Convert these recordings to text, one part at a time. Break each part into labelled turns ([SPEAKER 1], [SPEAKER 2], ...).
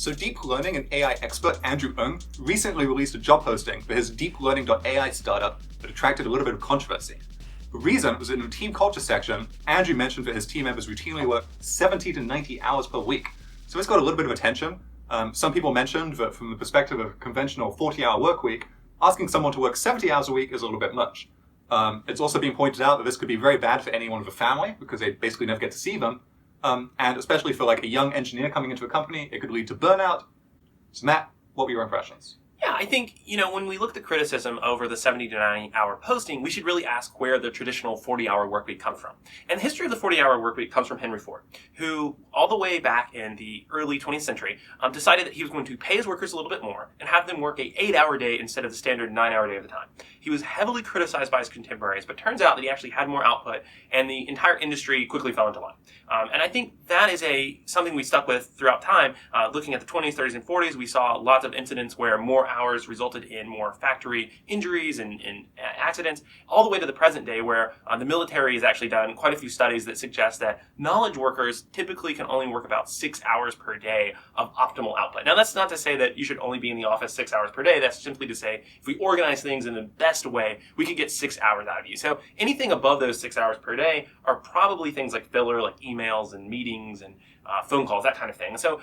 [SPEAKER 1] So deep learning and AI expert Andrew Ng recently released a job posting for his deeplearning.ai startup that attracted a little bit of controversy. The reason was in the team culture section, Andrew mentioned that his team members routinely work 70 to 90 hours per week. So it's got a little bit of attention. Some people mentioned that from the perspective of a conventional 40-hour work week, asking someone to work 70 hours a week is a little bit much. It's also been pointed out that this could be very bad for anyone with a family because they basically never get to see them. And especially for like a young engineer coming into a company, it could lead to burnout. So Matt, what were your impressions?
[SPEAKER 2] Yeah, I think, when we look at the criticism over the 70 to 90 hour posting, we should really ask where the traditional 40-hour workweek comes from. And the history of the 40-hour workweek comes from Henry Ford, who all the way back in the early 20th century decided that he was going to pay his workers a little bit more and have them work a 8-hour day instead of the standard 9-hour day of the time. He was heavily criticized by his contemporaries, but turns out that he actually had more output and the entire industry quickly fell into line. And I think that is something we stuck with throughout time. Looking at the 20s, 30s, and 40s, we saw lots of incidents where more hours resulted in more factory injuries and accidents, all the way to the present day where the military has actually done quite a few studies that suggest that knowledge workers typically can only work about 6 hours per day of optimal output. Now, that's not to say that you should only be in the office 6 hours per day. That's simply to say if we organize things in the best way, we could get 6 hours out of you. So anything above those 6 hours per day are probably things like filler, like emails and meetings and phone calls, that kind of thing. So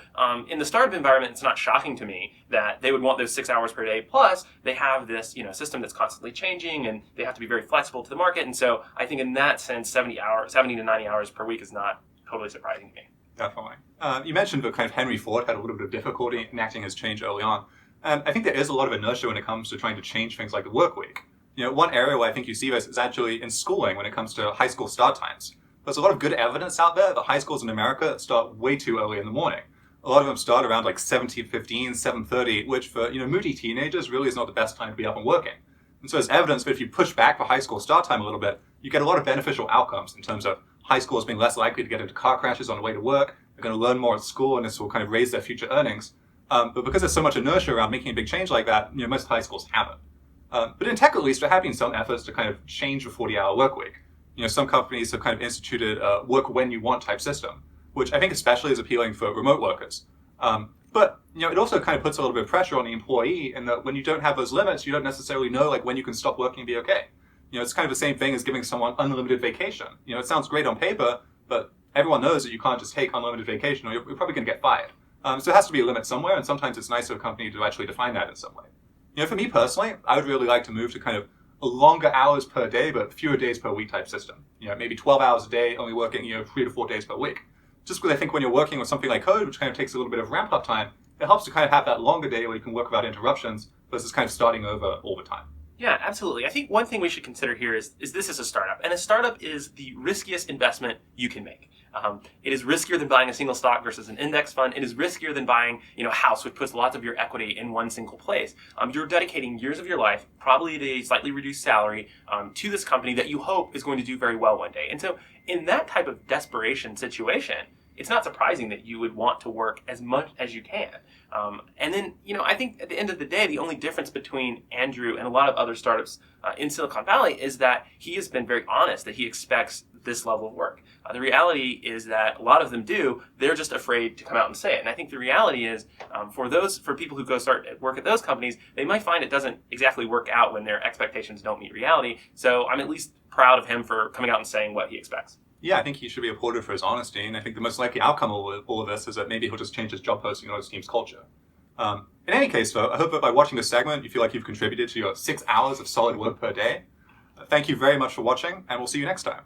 [SPEAKER 2] in the startup environment, it's not shocking to me that they would want those 6 hours per day. Plus, they have this system that's constantly changing, and they have to be very flexible to the market. And so I think in that sense, 70 to 90 hours per week is not totally surprising to me.
[SPEAKER 1] Definitely. You mentioned that kind of Henry Ford had a little bit of difficulty enacting his change early on. And I think there is a lot of inertia when it comes to trying to change things like the work week. One area where I think you see this is actually in schooling when it comes to high school start times. There's a lot of good evidence out there that high schools in America start way too early in the morning. A lot of them start around like 7:15, 7:30, which for moody teenagers really is not the best time to be up and working. And so there's evidence that if you push back the high school start time a little bit, you get a lot of beneficial outcomes in terms of high schools being less likely to get into car crashes on the way to work. They're going to learn more at school, and this will kind of raise their future earnings. But because there's so much inertia around making a big change like that, most high schools haven't. But in tech, at least, there have been some efforts to kind of change the 40-hour work week. Some companies have kind of instituted a work when you want type system, which I think especially is appealing for remote workers. But it also kind of puts a little bit of pressure on the employee in that when you don't have those limits, you don't necessarily know like when you can stop working and be okay. It's kind of the same thing as giving someone unlimited vacation. It sounds great on paper, but everyone knows that you can't just take unlimited vacation or you're probably going to get fired. So there has to be a limit somewhere, and sometimes it's nice for a company to actually define that in some way. For me personally, I would really like to move to kind of a longer hours per day, but fewer days per week type system. Maybe 12 hours a day, only working 3 to 4 days per week. Just because I think when you're working with something like code, which kind of takes a little bit of ramp up time, it helps to kind of have that longer day where you can work without interruptions versus kind of starting over all the time.
[SPEAKER 2] Yeah, absolutely. I think one thing we should consider here is this is a startup, and a startup is the riskiest investment you can make. It is riskier than buying a single stock versus an index fund. It is riskier than buying, a house, which puts lots of your equity in one single place. You're dedicating years of your life, probably at a slightly reduced salary, to this company that you hope is going to do very well one day. And so in that type of desperation situation, it's not surprising that you would want to work as much as you can. And then, I think at the end of the day, the only difference between Andrew and a lot of other startups in Silicon Valley is that he has been very honest that he expects this level of work. The reality is that a lot of them do. They're just afraid to come out and say it. And I think the reality is for people who go start work at those companies, they might find it doesn't exactly work out when their expectations don't meet reality. So I'm at least proud of him for coming out and saying what he expects.
[SPEAKER 1] Yeah, I think he should be applauded for his honesty, and I think the most likely outcome of all of this is that maybe he'll just change his job posting on his team's culture. In any case, though, I hope that by watching this segment, you feel like you've contributed to your 6 hours of solid work per day. Thank you very much for watching, and we'll see you next time.